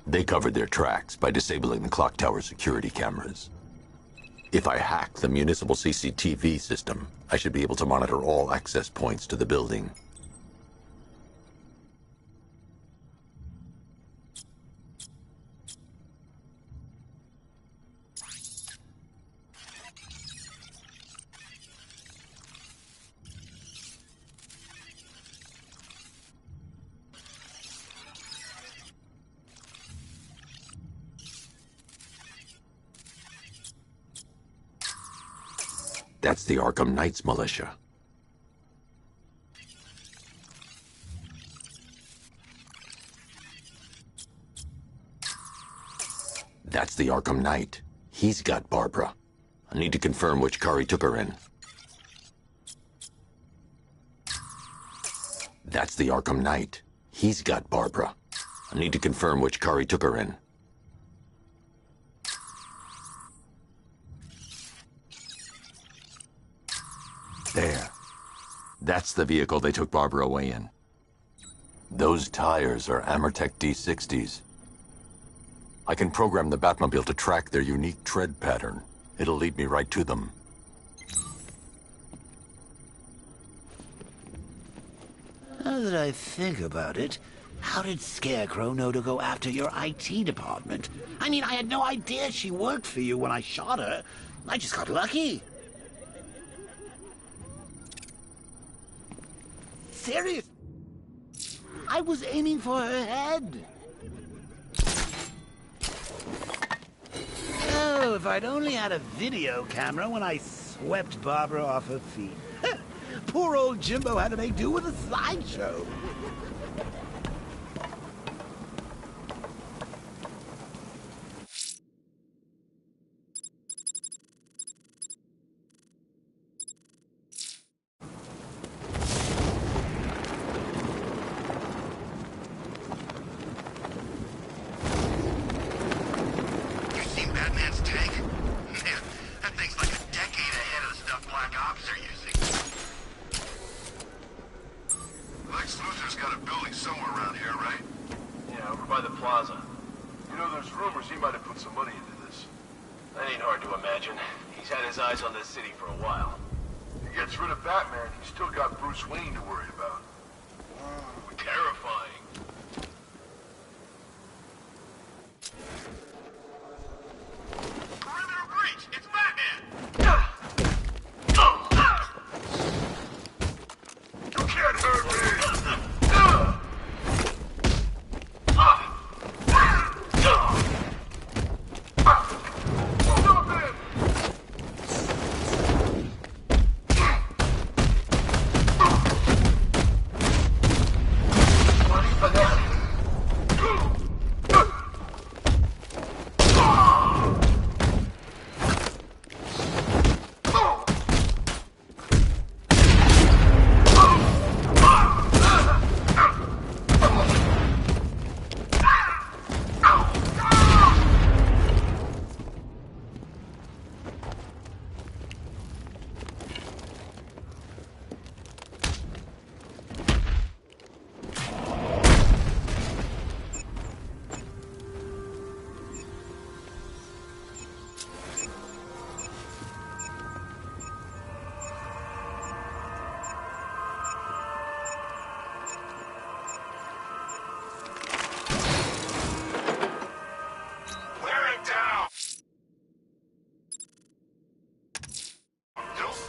They covered their tracks by disabling the clock tower security cameras. If I hack the municipal CCTV system, I should be able to monitor all access points to the building. That's the Arkham Knights militia. That's the Arkham Knight. He's got Barbara. I need to confirm which car he took her in. That's the Arkham Knight. He's got Barbara. I need to confirm which car he took her in. There. That's the vehicle they took Barbara away in. Those tires are Amertech D60s. I can program the Batmobile to track their unique tread pattern. It'll lead me right to them. Now that I think about it, how did Scarecrow know to go after your IT department? I mean, I had no idea she worked for you when I shot her. I just got lucky. Serious? I was aiming for her head. Oh, if I'd only had a video camera when I swept Barbara off her feet. Poor old Jimbo had to make do with a slideshow.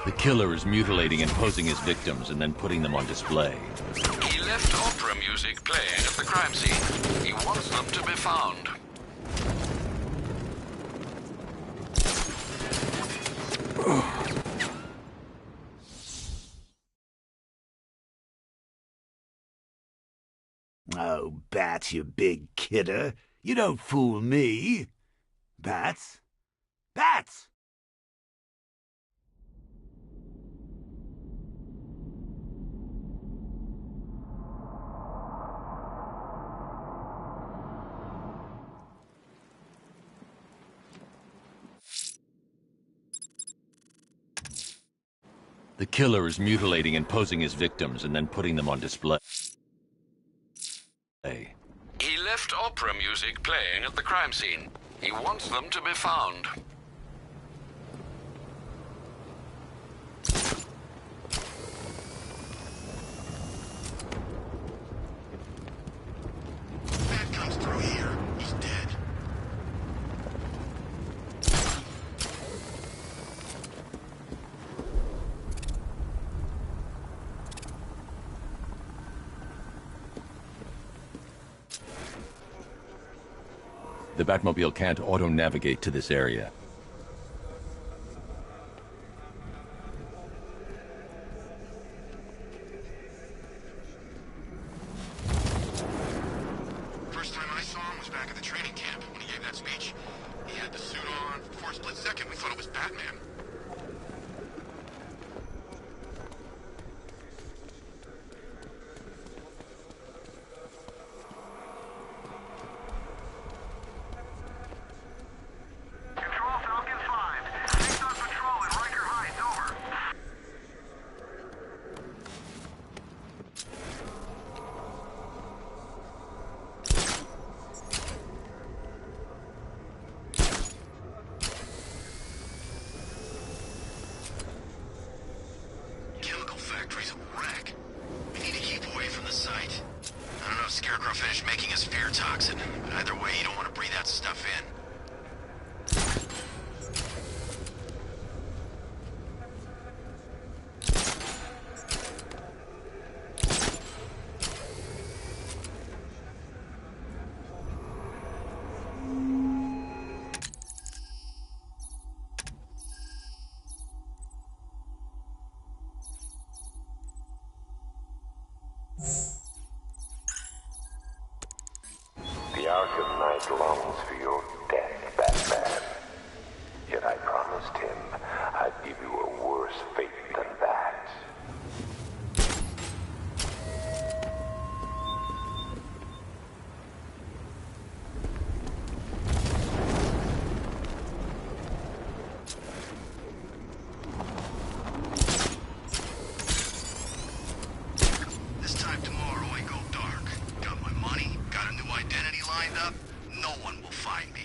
The killer is mutilating and posing as victims and then putting them on display. He left opera music playing at the crime scene. He wants them to be found. Oh, Bats, you big kidder. You don't fool me. Bats? Bats! The killer is mutilating and posing as victims and then putting them on display. He left opera music music playing at the crime scene. He wants them to be found. Bat comes through here. He's dead. The Batmobile can't auto-navigate to this area. First time I saw him was back at the training camp when he gave that speech. He had the suit on. For a split second, we thought it was Batman. Control Falcon 5. Stays on patrol in Riker Heights, over. Chemical factory's a wreck. We need to keep away from the site. I don't know if Scarecrow finished making his fear toxin. Either way, you don't want to breathe that stuff in. The Arkham Knight longs for your death, Batman. Yet I promised him I'd give you a worse fate than that. This time tomorrow I go dark. Got my money, got a new identity lined up. No one will find me.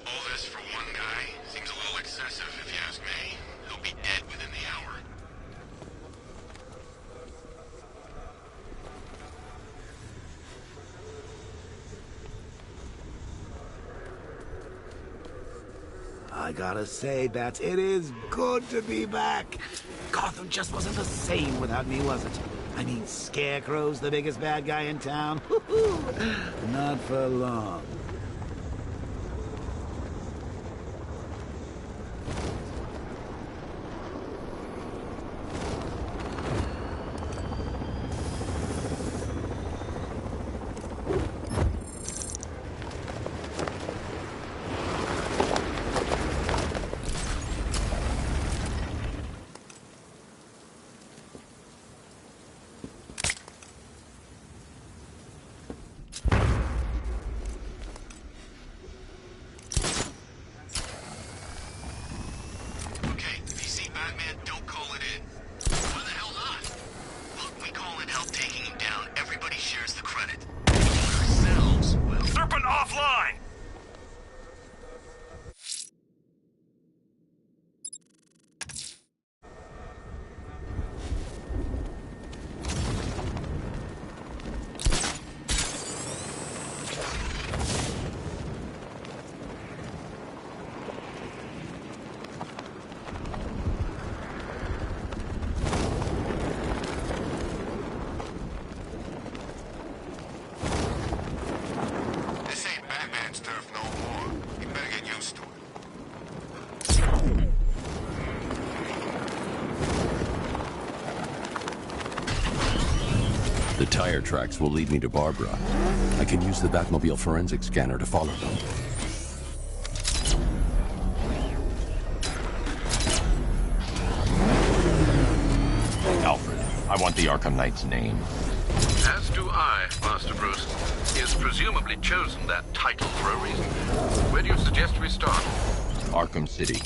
All this for one guy seems a little excessive, if you ask me. He'll be dead within the hour. I gotta say, Bats, it is good to be back. Gotham just wasn't the same without me, was it? I mean, Scarecrow's the biggest bad guy in town. Not for long. tire tracks will lead me to Barbara. I can use the Batmobile forensic scanner to follow them. Alfred, I want the Arkham Knight's name. As do I, Master Bruce. He has presumably chosen that title for a reason. Where do you suggest we start? Arkham City.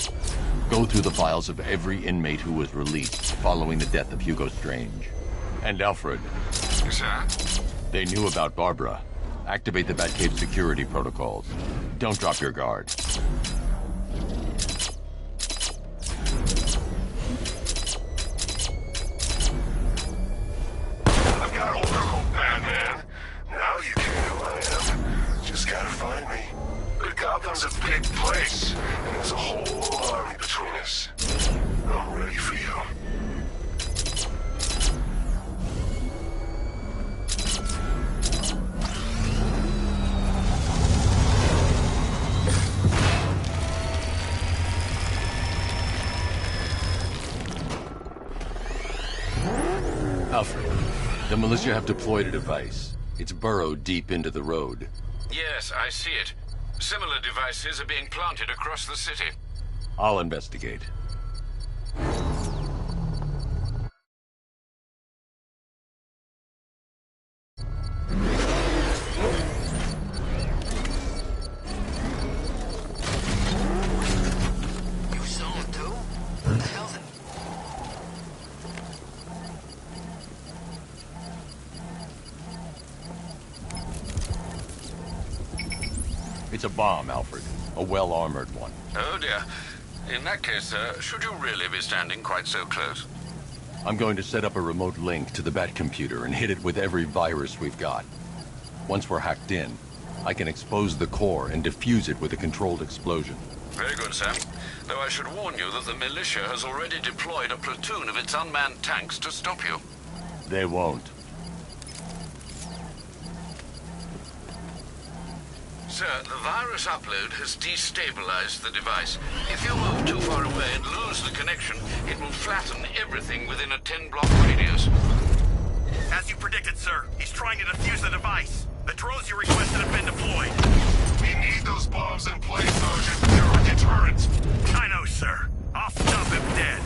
Go through the files of every inmate who was released following the death of Hugo Strange. And Alfred. Sir? They knew about Barbara. Activate the Batcave security protocols. Don't drop your guard. I've got Oracle, Batman. Now you can know who I am. Just gotta find me. But Gotham's a big place, and there's a whole army between us. I'm ready for you. Alfred, the militia have deployed a device. It's burrowed deep into the road. Yes, I see it. Similar devices are being planted across the city. I'll investigate. You saw him too? What the hell's it? It's a bomb, Alfred. A well-armored one. Oh dear. In that case, should you really be standing quite so close? I'm going to set up a remote link to the Batcomputer and hit it with every virus we've got. Once we're hacked in, I can expose the core and defuse it with a controlled explosion. Very good, Sam. Though I should warn you that the militia has already deployed a platoon of its unmanned tanks to stop you. They won't. Sir, the virus upload has destabilized the device. If you move too far away and lose the connection, it will flatten everything within a 10-block radius. As you predicted, sir, he's trying to defuse the device. The drones you requested have been deployed. We need those bombs in place, Sergeant. They're our deterrent. I know, sir. I'll stop him dead.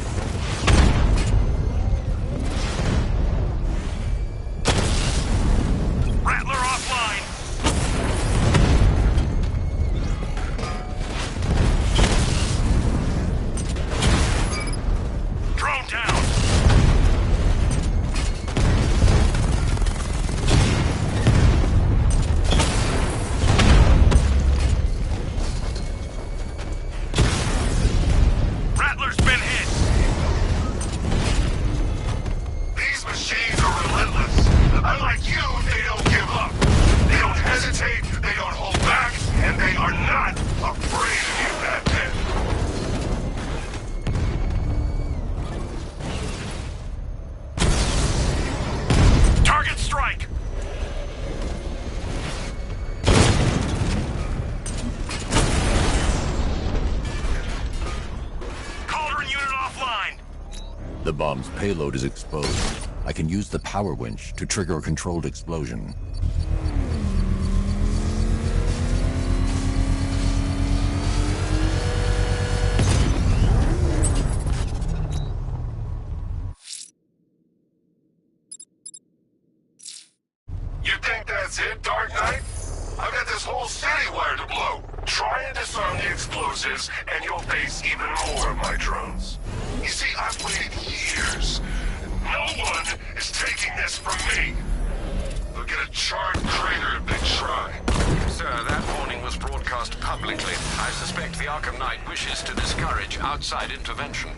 Rattler offline. Drone down. Rattler's been hit. These machines are relentless. Unlike you, they don't give up. They don't hesitate, they don't hold back, and they are not afraid of you, Batman. Target strike. Cauldron unit offline. The bomb's payload is exposed. I can use the power winch to trigger a controlled explosion. You think that's it, Dark Knight? I've got this whole city wired to blow. Try and disarm the explosives, and you'll face even more of my drones. You see, I've waited years. No one is taking this from me. They'll get a charred crater if they try. Sir, that warning was broadcast publicly. I suspect the Arkham Knight wishes to discourage outside intervention.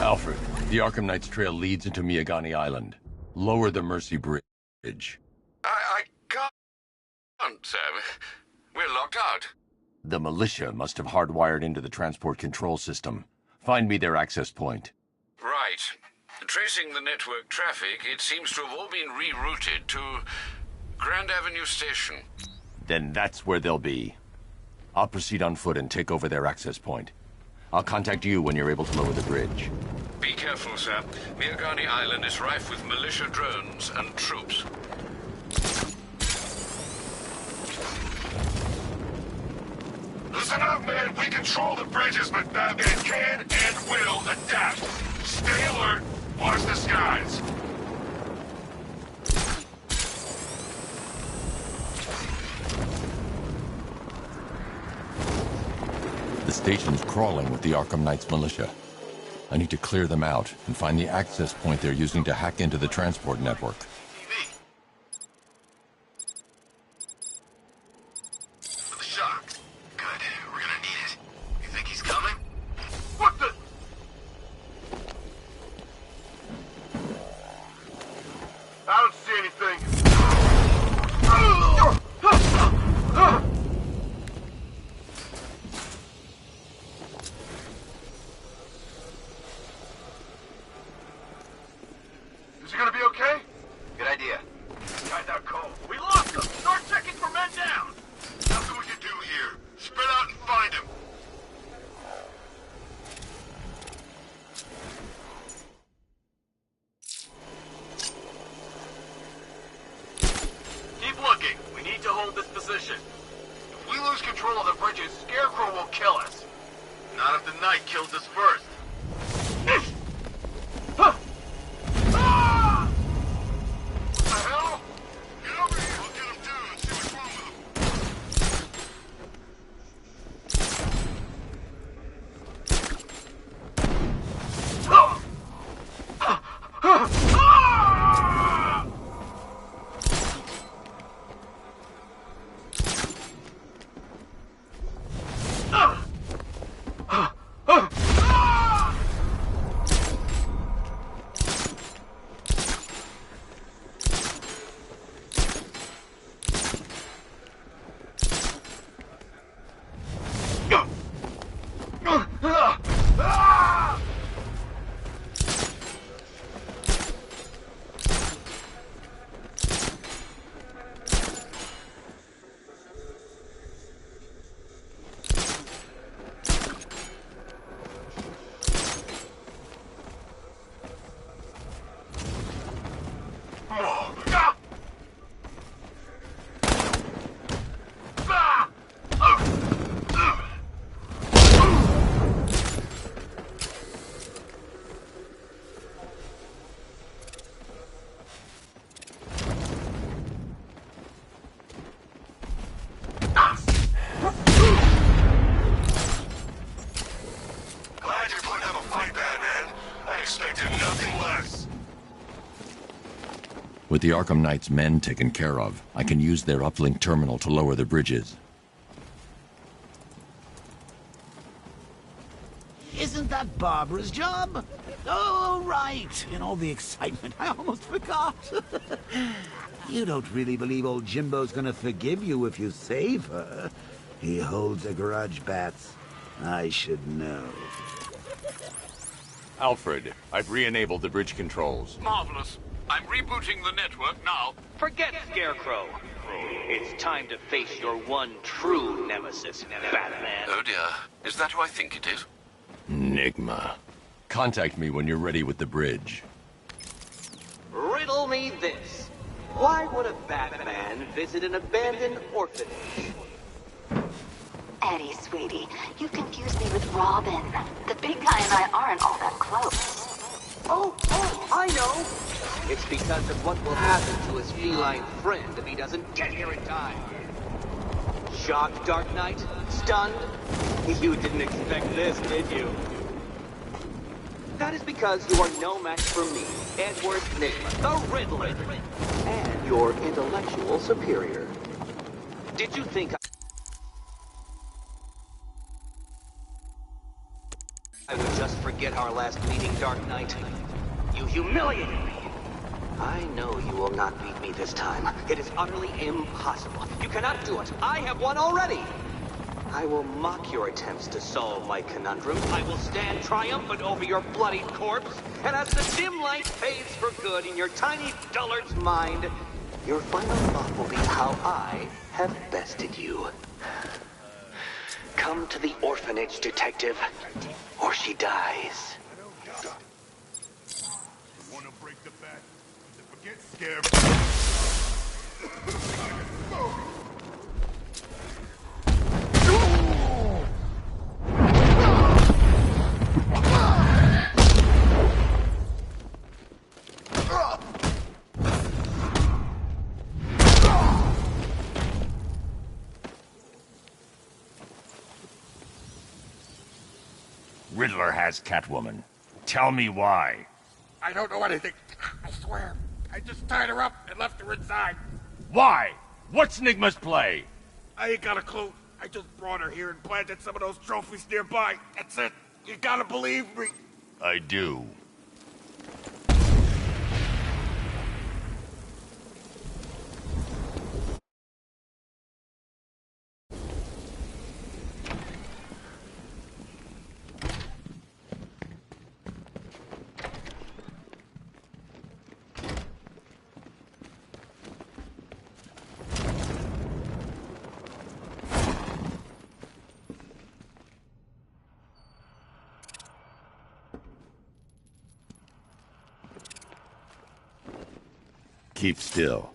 Alfred, the Arkham Knight's trail leads into Miagani Island. Lower the Mercy Bridge. I can't, sir. We're locked out. The militia must have hardwired into the transport control system. Find me their access point. Right. Tracing the network traffic, it seems to have all been rerouted to Grand Avenue Station. Then that's where they'll be. I'll proceed on foot and take over their access point. I'll contact you when you're able to lower the bridge. Be careful, sir. Miagani Island is rife with militia drones and troops. Listen up, man. We control the bridges, but Batman can and will adapt. Stay alert. Watch the skies. The station's crawling with the Arkham Knight's militia. I need to clear them out and find the access point they're using to hack into the transport network. For the shock. Good. We're gonna need it. You think he's coming? What the? I don't see anything. Is he gonna be okay? Good idea. Guy's out cold. We lost him! Start checking for men down! Nothing we can do here. Spread out and find him. Keep looking. We need to hold this position. If we lose control of the bridges, Scarecrow will kill us. Not if the Knight kills us first. What the hell? Get over here. I'll get him too and see what's wrong with him. Glad you're putting up a fight, Batman. I expected nothing less. With the Arkham Knight's men taken care of, I can use their uplink terminal to lower the bridges. Isn't that Barbara's job? Oh, right. In all the excitement, I almost forgot. You don't really believe old Jimbo's gonna forgive you if you save her. He holds a grudge, Bats. I should know. Alfred, I've re-enabled the bridge controls. Marvelous. I'm rebooting the network now. Forget Scarecrow. It's time to face your one true nemesis, Batman. Oh dear. Is that who I think it is? Enigma. Contact me when you're ready with the bridge. Riddle me this. Why would a Batman visit an abandoned orphanage? Eddie, sweetie, you confused me with Robin. The big guy and I aren't all that close. Oh, I know. It's because of what will happen to his feline friend if he doesn't get here in time. Shocked, Dark Knight? Stunned? You didn't expect this, did you? That is because you are no match for me, Edward Nigma, the Riddler, and your intellectual superior. Did you think I would just forget our last meeting, Dark Knight? You humiliated me. I know you will not beat me this time. It is utterly impossible. You cannot do it. I have won already. I will mock your attempts to solve my conundrum. I will stand triumphant over your bloodied corpse. And as the dim light fades for good in your tiny dullard's mind, your final thought will be how I have bested you. Come to the orphanage, detective, or she dies. Wanna break the back? Forget scare. Riddler has Catwoman. Tell me why. I don't know anything. I swear. I just tied her up and left her inside. Why? What's Nigma's play? I ain't got a clue. I just brought her here and planted some of those trophies nearby. That's it. You gotta believe me. I do. Keep still.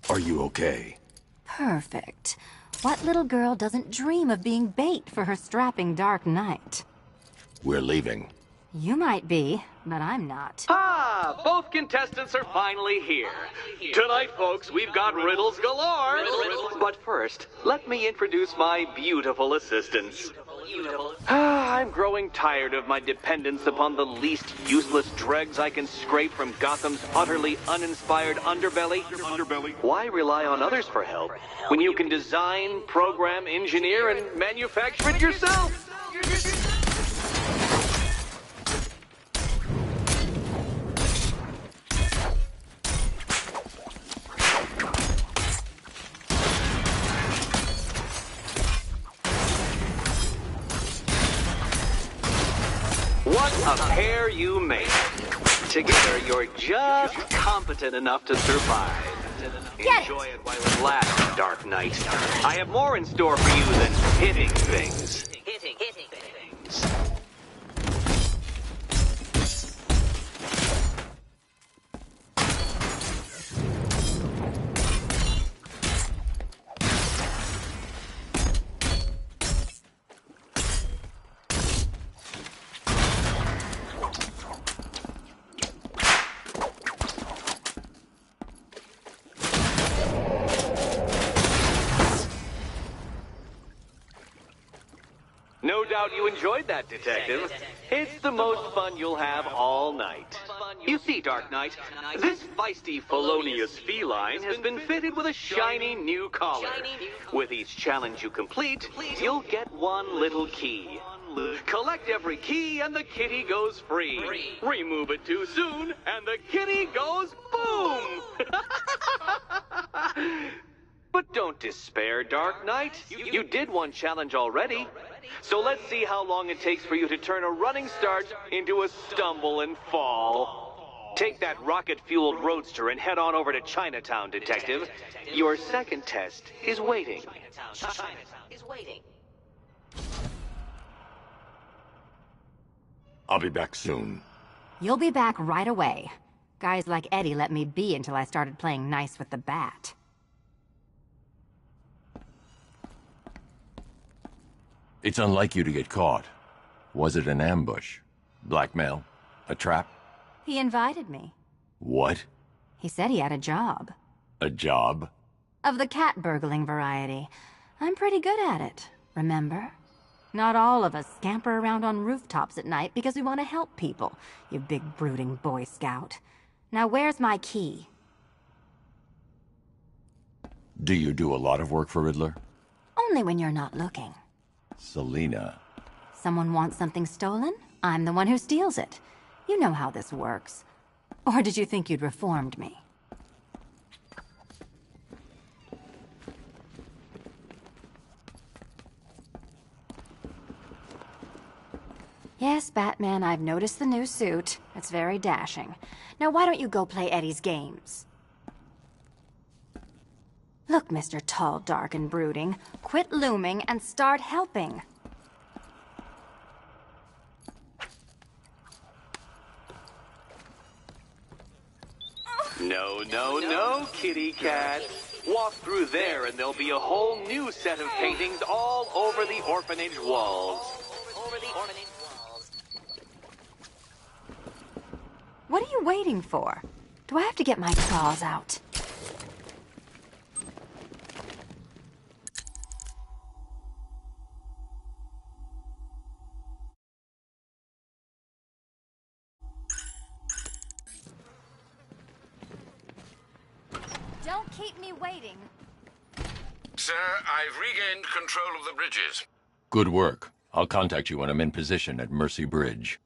Are you okay? Perfect. What little girl doesn't dream of being bait for her strapping Dark Knight? We're leaving. You might be, but I'm not. Ah, both contestants are finally here. Tonight, folks, we've got riddles galore. But first, let me introduce my beautiful assistants. I'm growing tired of my dependence upon the least useless dregs I can scrape from Gotham's utterly uninspired underbelly. Why rely on others for help when you can design, program, engineer, and manufacture it yourself? What a pair you make. Together, you're just competent enough to survive. Enjoy it while it lasts, Dark Knight. I have more in store for you than hitting things. Hitting things. No doubt you enjoyed that, Detective. It's the most fun you'll have all night. You see, Dark Knight, this feisty, felonious feline has been fitted with a shiny new collar. With each challenge you complete, you'll get one little key. Collect every key and the kitty goes free. Remove it too soon and the kitty goes boom! But don't despair, Dark Knight. You did one challenge already. So let's see how long it takes for you to turn a running start into a stumble and fall. Take that rocket-fueled roadster and head on over to Chinatown, Detective. Your second test is waiting. I'll be back soon. You'll be back right away. Guys like Eddie let me be until I started playing nice with the bat. It's unlike you to get caught. Was it an ambush? Blackmail? A trap? He invited me. What? He said he had a job. A job? Of the cat burgling variety. I'm pretty good at it, remember? Not all of us scamper around on rooftops at night because we want to help people, you big brooding Boy Scout. Now where's my key? Do you do a lot of work for Riddler? Only when you're not looking. Selina. Someone wants something stolen? I'm the one who steals it. You know how this works. Or did you think you'd reformed me? Yes, Batman, I've noticed the new suit. It's very dashing. Now why don't you go play Eddie's games? Look, Mr. Tall, Dark, and Brooding, quit looming and start helping. No, no, no, kitty cat. Walk through there and there'll be a whole new set of paintings all over the orphanage walls. What are you waiting for? Do I have to get my claws out? Don't keep me waiting. Sir, I've regained control of the bridges. Good work. I'll contact you when I'm in position at Mercy Bridge.